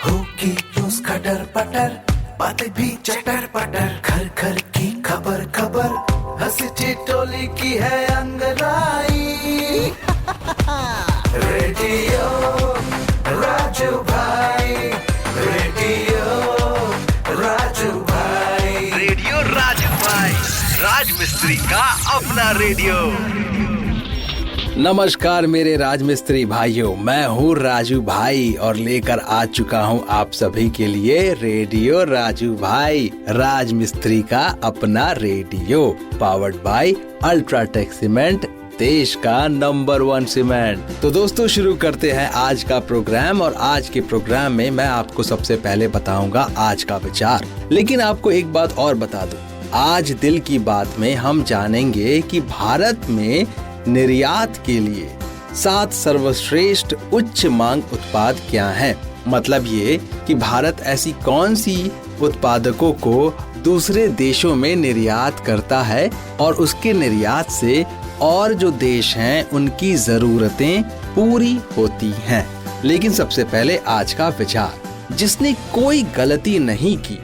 होगी रोज खटर पटर, बातें भी चटर पटर, घर घर की खबर खबर, हंसी ठिठोली की है अंगराई। रेडियो राजू भाई, रेडियो राजू भाई, रेडियो राजू भाई, राज मिस्त्री का अपना रेडियो। नमस्कार मेरे राजमिस्त्री भाइयों, मैं हूँ राजू भाई और लेकर आ चुका हूँ आप सभी के लिए रेडियो राजू भाई, राजमिस्त्री का अपना radio, powered by UltraTech cement, देश का नंबर 1 सीमेंट। तो दोस्तों शुरू करते हैं आज का प्रोग्राम। और आज के प्रोग्राम में मैं आपको सबसे पहले बताऊंगा आज का विचार। लेकिन आपको एक बात और बता दूं, आज दिल की बात में हम जानेंगे कि भारत में निर्यात के लिए 7 सर्वश्रेष्ठ उच्च मांग उत्पाद क्या हैं। मतलब ये कि भारत ऐसी कौन सी उत्पादकों को दूसरे देशों में निर्यात करता है और उसके निर्यात से और जो देश हैं उनकी जरूरतें पूरी होती हैं। लेकिन सबसे पहले आज का विचार, जिसने कोई गलती नहीं की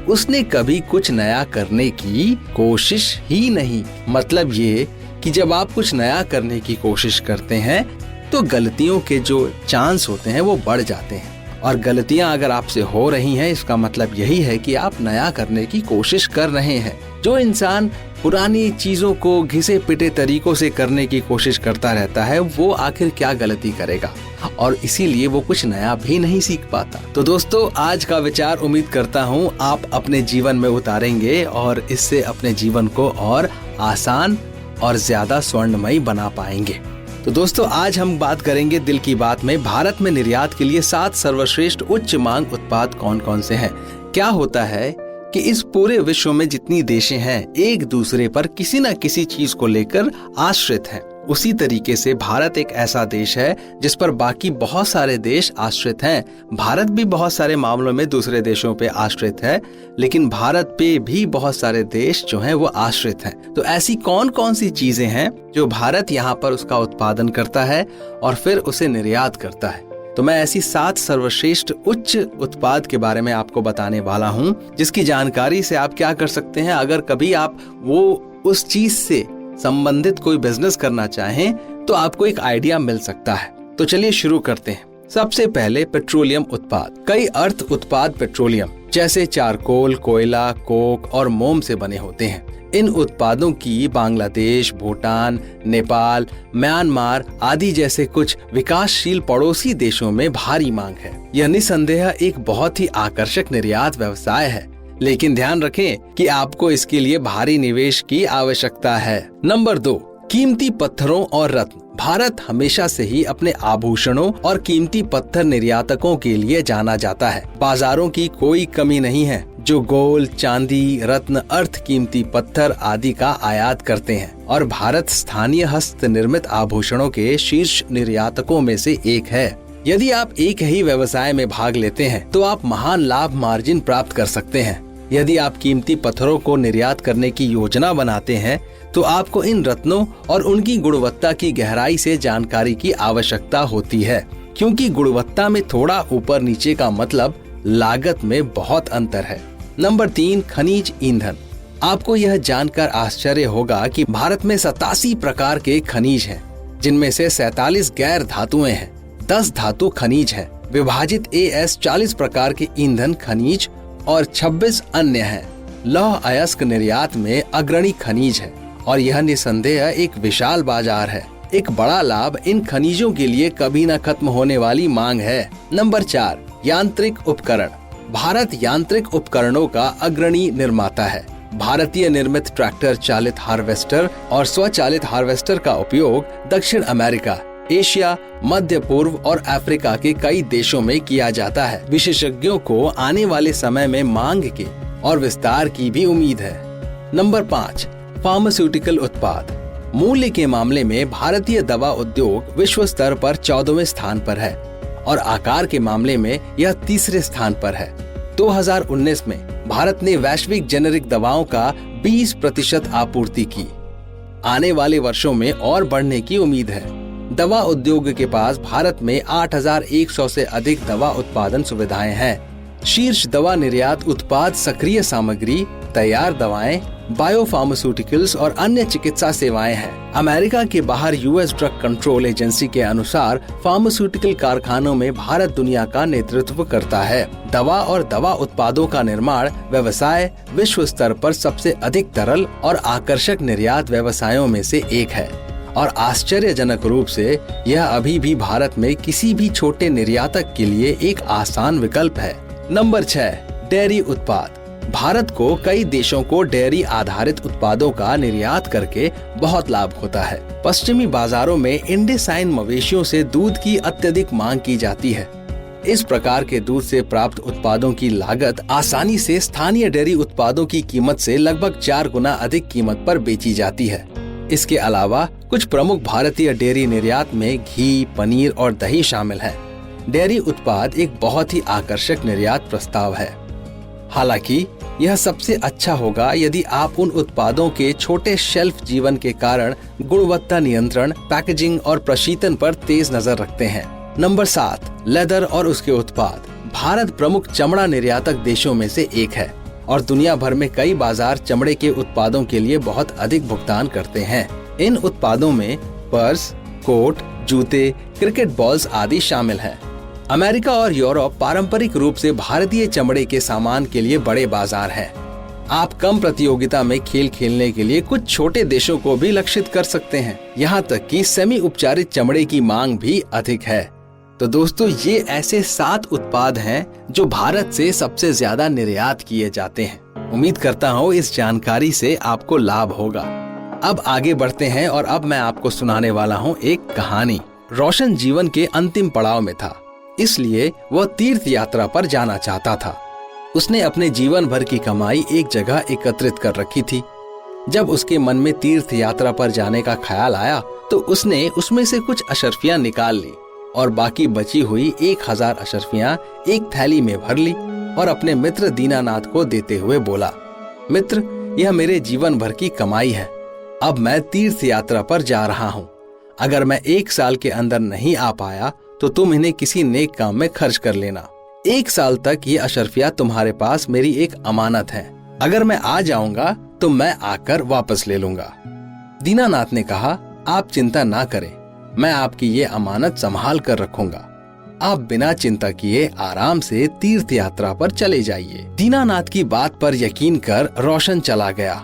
उसने कभी कुछ नया करने की कोशिश ही नहीं। मतलब ये कि जब आप कुछ नया करने की कोशिश करते हैं तो गलतियों के जो चांस होते हैं वो बढ़ जाते हैं। और गलतियां अगर आपसे हो रही हैं, इसका मतलब यही है कि आप नया करने की कोशिश कर रहे हैं। जो इंसान पुरानी चीजों को घिसे पिटे तरीकों से करने की कोशिश करता रहता है, वो आखिर क्या गलती करेगा, और इसीलिए वो कुछ नया भी नहीं सीख पाता। तो दोस्तों आज का विचार उम्मीद करता हूँ आप अपने जीवन में उतारेंगे और इससे अपने जीवन को और आसान और ज्यादा स्वर्णमयी बना पाएंगे। तो दोस्तों आज हम बात करेंगे दिल की बात में भारत में निर्यात के लिए 7 सर्वश्रेष्ठ उच्च मांग उत्पाद कौन कौन से हैं। क्या होता है कि इस पूरे विश्व में जितनी देशें हैं एक दूसरे पर किसी न किसी चीज को लेकर आश्रित हैं। उसी तरीके से भारत एक ऐसा देश है जिस पर बाकी बहुत सारे देश आश्रित हैं। भारत भी बहुत सारे मामलों में दूसरे देशों पे आश्रित है, लेकिन भारत पे भी बहुत सारे देश जो हैं वो आश्रित हैं। तो ऐसी कौन कौन सी चीजें हैं जो भारत यहाँ पर उसका उत्पादन करता है और फिर उसे निर्यात करता है। तो मैं ऐसी 7 सर्वश्रेष्ठ उच्च उत्पाद के बारे में आपको बताने वाला हूँ, जिसकी जानकारी से आप क्या कर सकते हैं। अगर कभी आप वो उस चीज से संबंधित कोई बिजनेस करना चाहें तो आपको एक आइडिया मिल सकता है। तो चलिए शुरू करते हैं। सबसे पहले पेट्रोलियम उत्पाद। कई अर्थ उत्पाद पेट्रोलियम जैसे चारकोल, कोयला, कोक और मोम से बने होते हैं। इन उत्पादों की बांग्लादेश, भूटान, नेपाल, म्यांमार आदि जैसे कुछ विकासशील पड़ोसी देशों में भारी मांग है। यह निसंदेह एक बहुत ही आकर्षक निर्यात व्यवसाय है, लेकिन ध्यान रखें कि आपको इसके लिए भारी निवेश की आवश्यकता है। नंबर 2, कीमती पत्थरों और रत्न। भारत हमेशा से ही अपने आभूषणों और कीमती पत्थर निर्यातकों के लिए जाना जाता है। बाजारों की कोई कमी नहीं है जो गोल्ड, चांदी, रत्न, अर्थ कीमती पत्थर आदि का आयात करते हैं, और भारत स्थानीय हस्त निर्मित आभूषणों के शीर्ष निर्यातकों में से एक है। यदि आप एक ही व्यवसाय में भाग लेते हैं तो आप महान लाभ मार्जिन प्राप्त कर सकते हैं। यदि आप कीमती पत्थरों को निर्यात करने की योजना बनाते हैं तो आपको इन रत्नों और उनकी गुणवत्ता की गहराई से जानकारी की आवश्यकता होती है, क्योंकि गुणवत्ता में थोड़ा ऊपर नीचे का मतलब लागत में बहुत अंतर है। नंबर 3, खनिज ईंधन। आपको यह जानकर आश्चर्य होगा कि भारत में 87 प्रकार के खनिज हैं, जिनमें से 47 गैर धातुएं हैं, 10 धातु खनिज हैं, विभाजित AS 40 प्रकार के ईंधन खनिज और 26 अन्य हैं। लौह अयस्क निर्यात में अग्रणी खनिज है और यह निसंदेह एक विशाल बाजार है। एक बड़ा लाभ इन खनिजों के लिए कभी न खत्म होने वाली मांग है। नंबर 4, यांत्रिक उपकरण। भारत यांत्रिक उपकरणों का अग्रणी निर्माता है। भारतीय निर्मित ट्रैक्टर चालित हार्वेस्टर और स्वचालित हार्वेस्टर का उपयोग दक्षिण अमेरिका, एशिया, मध्य पूर्व और अफ्रीका के कई देशों में किया जाता है। विशेषज्ञों को आने वाले समय में मांग के और विस्तार की भी उम्मीद है। नंबर 5, फार्मास्यूटिकल उत्पाद। मूल्य के मामले में भारतीय दवा उद्योग विश्व स्तर पर 14वें स्थान पर है और आकार के मामले में यह 3रे स्थान पर है। 2019 में भारत ने वैश्विक जेनेरिक दवाओं का 20% आपूर्ति की। आने वाले वर्षों में और बढ़ने की उम्मीद है। दवा उद्योग के पास भारत में 8,100 से अधिक दवा उत्पादन सुविधाएं हैं। शीर्ष दवा निर्यात उत्पाद सक्रिय सामग्री, तैयार दवाएं, बायोफार्मास्यूटिकल्स और अन्य चिकित्सा सेवाएं हैं। अमेरिका के बाहर यूएस ड्रग कंट्रोल एजेंसी के अनुसार फार्मास्यूटिकल कारखानों में भारत दुनिया का नेतृत्व करता है। दवा और दवा उत्पादों का निर्माण व्यवसाय विश्व स्तर पर सबसे अधिक तरल और आकर्षक निर्यात व्यवसायों में से एक है और आश्चर्यजनक रूप से यह अभी भी भारत में किसी भी छोटे निर्यातक के लिए एक आसान विकल्प है। नंबर 6, डेयरी उत्पाद। भारत को कई देशों को डेयरी आधारित उत्पादों का निर्यात करके बहुत लाभ होता है। पश्चिमी बाजारों में इंडेसाइन मवेशियों से दूध की अत्यधिक मांग की जाती है। इस प्रकार के दूध से प्राप्त उत्पादों की लागत आसानी से स्थानीय डेयरी उत्पादों की कीमत से लगभग 4 गुना अधिक कीमत पर बेची जाती है। इसके अलावा कुछ प्रमुख भारतीय डेयरी निर्यात में घी, पनीर और दही शामिल है। डेयरी उत्पाद एक बहुत ही आकर्षक निर्यात प्रस्ताव है। हालांकि यह सबसे अच्छा होगा यदि आप उन उत्पादों के छोटे शेल्फ जीवन के कारण गुणवत्ता नियंत्रण, पैकेजिंग और प्रशीतन पर तेज नजर रखते हैं। नंबर 7, लेदर और उसके उत्पाद। भारत प्रमुख चमड़ा निर्यातक देशों में से एक है और दुनिया भर में कई बाजार चमड़े के उत्पादों के लिए बहुत अधिक भुगतान करते हैं। इन उत्पादों में पर्स, कोट, जूते, क्रिकेट बॉल्स आदि शामिल हैं। अमेरिका और यूरोप पारंपरिक रूप से भारतीय चमड़े के सामान के लिए बड़े बाजार हैं। आप कम प्रतियोगिता में खेल खेलने के लिए कुछ छोटे देशों को भी लक्षित कर सकते हैं। यहाँ तक कि सेमी उपचारित चमड़े की मांग भी अधिक है। तो दोस्तों, ये ऐसे 7 उत्पाद हैं जो भारत से सबसे ज्यादा निर्यात किए जाते हैं। उम्मीद करता हूँ इस जानकारी से आपको लाभ होगा। अब आगे बढ़ते हैं और अब मैं आपको सुनाने वाला हूँ एक कहानी। रोशन जीवन के अंतिम पड़ाव में था, इसलिए वह तीर्थ यात्रा पर जाना चाहता था। उसने अपने जीवन भर की कमाई एक जगह एकत्रित कर रखी थी। जब उसके मन में तीर्थ यात्रा पर जाने का ख्याल आया तो उसने उसमें से कुछ अशर्फियां निकाल ली और बाकी बची हुई 1000 अशर्फियां एक थैली में भर ली और अपने मित्र दीनानाथ को देते हुए बोला, मित्र, यह मेरे जीवन भर की कमाई है। अब मैं तीर्थ यात्रा पर जा रहा हूँ। अगर मैं 1 साल के अंदर नहीं आ पाया तो तुम इन्हें किसी नेक काम में खर्च कर लेना। 1 साल तक ये अशर्फियां तुम्हारे पास मेरी एक अमानत है। अगर मैं आ जाऊंगा तो मैं आकर वापस ले लूंगा। दीनानाथ ने कहा, आप चिंता ना करें, मैं आपकी ये अमानत संभाल कर रखूंगा। आप बिना चिंता किए आराम से तीर्थ यात्रा पर चले जाइए। दीनानाथ की बात पर यकीन कर रोशन चला गया।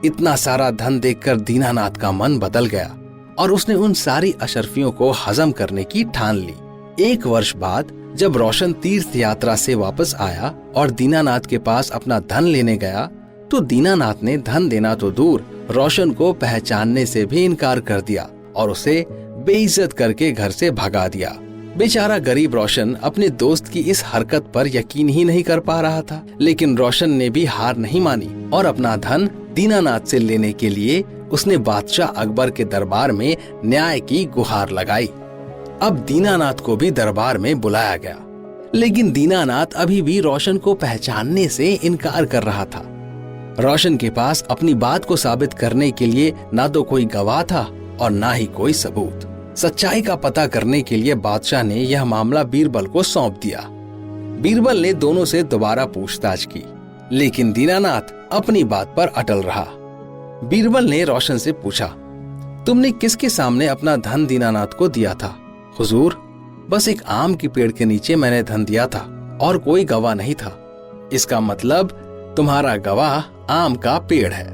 इतना सारा धन देखकर दीनानाथ का मन बदल गया और उसने उन सारी अशर्फियों को हजम करने की ठान ली। 1 वर्ष बाद जब रोशन तीर्थ यात्रा से वापस आया और दीनानाथ के पास अपना धन लेने गया तो दीनानाथ ने धन देना तो दूर, रोशन को पहचानने से भी इनकार कर दिया और उसे बेइज्जत करके घर से भगा दिया। बेचारा गरीब रोशन अपने दोस्त की इस हरकत पर यकीन ही नहीं कर पा रहा था, लेकिन रोशन ने भी हार नहीं मानी और अपना धन दीनानाथ से लेने के लिए उसने बादशाह अकबर के दरबार में न्याय की गुहार लगाई। अब दीनानाथ को भी दरबार में बुलाया गया, लेकिन दीनानाथ अभी भी रोशन को पहचानने से इनकार कर रहा था। रोशन के पास अपनी बात को साबित करने के लिए ना तो कोई गवाह था और ना ही कोई सबूत। सच्चाई का पता करने के लिए बादशाह ने यह मामला बीरबल को सौंप दिया। बीरबल ने दोनों से दोबारा पूछताछ की, लेकिन दीनानाथ अपनी बात पर अटल रहा। बीरबल ने रोशन से पूछा, तुमने किसके सामने अपना धन दीनानाथ को दिया था? हुजूर, बस एक आम के पेड़ के नीचे मैंने धन दिया था और कोई गवाह नहीं था। इसका मतलब तुम्हारा गवाह आम का पेड़ है।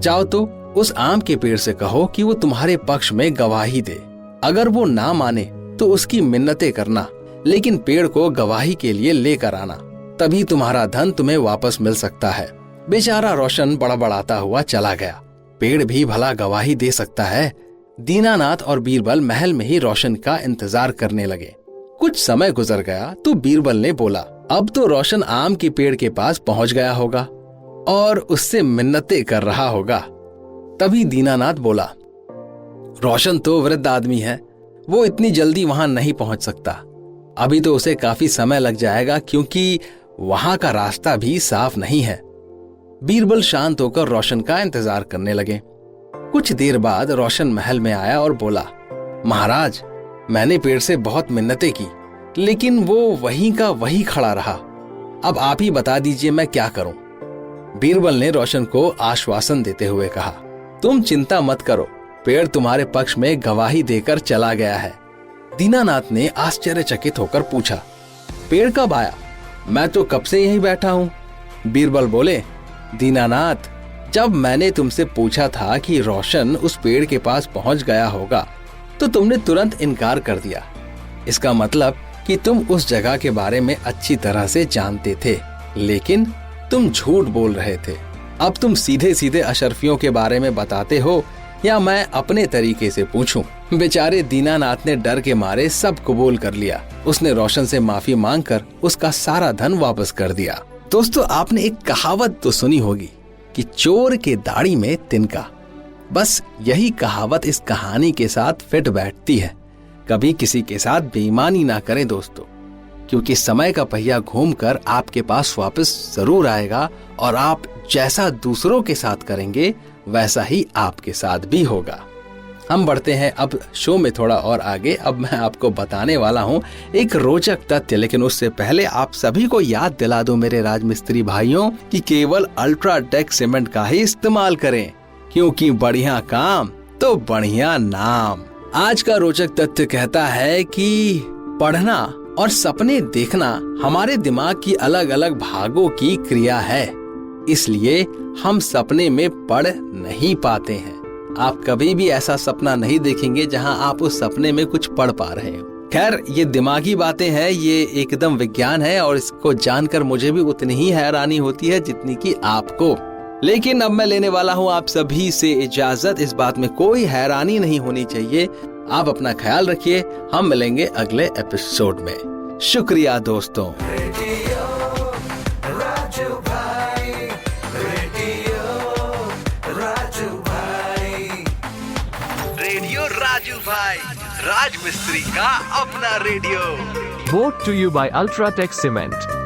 जाओ तो उस आम के पेड़ से कहो कि वो तुम्हारे पक्ष में गवाही दे। अगर वो ना माने तो उसकी मिन्नतें करना, लेकिन पेड़ को गवाही के लिए लेकर आना, तभी तुम्हारा धन तुम्हें वापस मिल सकता है। बेचारा रोशन बड़बड़ाता हुआ चला गया। पेड़ भी भला गवाही दे सकता है? दीनानाथ और बीरबल महल में ही रोशन का इंतजार करने लगे। कुछ समय गुजर गया तो बीरबल ने बोला, अब तो रोशन आम के पेड़ के पास पहुंच गया होगा और उससे मिन्नतें कर रहा होगा। तभी दीनानाथ बोला, रोशन तो वृद्ध आदमी है, वो इतनी जल्दी वहां नहीं पहुंच सकता। अभी तो उसे काफी समय लग जाएगा क्योंकि वहां का रास्ता भी साफ नहीं है। बीरबल शांत होकर रोशन का इंतजार करने लगे। कुछ देर बाद रोशन महल में आया और बोला, महाराज, मैंने पेड़ से बहुत मिन्नतें की, लेकिन वो वहीं का वहीं खड़ा रहा। अब आप ही बता दीजिए मैं क्या करूं। बीरबल ने रोशन को आश्वासन देते हुए कहा, तुम चिंता मत करो, पेड़ तुम्हारे पक्ष में गवाही देकर चला गया है। दीनानाथ ने आश्चर्यचकित होकर पूछा, पेड़ कब आया? मैं तो कब से यहीं बैठा हूं। बीरबल बोले, दीनानाथ, जब मैंने तुमसे पूछा था कि रोशन उस पेड़ के पास पहुंच गया होगा तो तुमने तुरंत इनकार कर दिया। इसका मतलब कि तुम उस जगह के बारे में अच्छी तरह से जानते थे, लेकिन तुम झूठ बोल रहे थे। अब तुम सीधे सीधे अशरफियों के बारे में बताते हो या मैं अपने तरीके से पूछूं? बेचारे दीनानाथ ने डर के मारे सब कबूल कर लिया। उसने रोशन से माफी मांगकर उसका सारा धन वापस कर दिया। दोस्तों, आपने एक कहावत तो सुनी होगी कि चोर के दाढ़ी में तिनका। बस यही कहावत इस कहानी के साथ फिट बैठती है। कभी किसी के साथ बेईमानी ना करें दोस्तों, क्योंकि समय का पहिया घूमकर आपके पास वापस जरूर आएगा और आप जैसा दूसरों के साथ करेंगे वैसा ही आपके साथ भी होगा। हम बढ़ते हैं अब शो में थोड़ा और आगे। अब मैं आपको बताने वाला हूं एक रोचक तथ्य, लेकिन उससे पहले आप सभी को याद दिला दूं मेरे राजमिस्त्री भाइयों कि केवल अल्ट्राटेक सीमेंट का ही इस्तेमाल करें, क्योंकि बढ़िया काम तो बढ़िया नाम। आज का रोचक तथ्य कहता है कि पढ़ना और सपने देखना हमारे दिमाग की अलग अलग भागों की क्रिया है, इसलिए हम सपने में पढ़ नहीं पाते हैं। आप कभी भी ऐसा सपना नहीं देखेंगे जहां आप उस सपने में कुछ पढ़ पा रहे हो। खैर, ये दिमागी बातें हैं, ये एकदम विज्ञान है और इसको जानकर मुझे भी उतनी ही हैरानी होती है जितनी कि आपको। लेकिन अब मैं लेने वाला हूं आप सभी से इजाजत। इस बात में कोई हैरानी नहीं होनी चाहिए। आप अपना ख्याल रखिए, हम मिलेंगे अगले एपिसोड में। शुक्रिया दोस्तों। रेडियो राजू भाई, राज मिस्त्री का अपना radio. Brought to you by Ultratech Cement.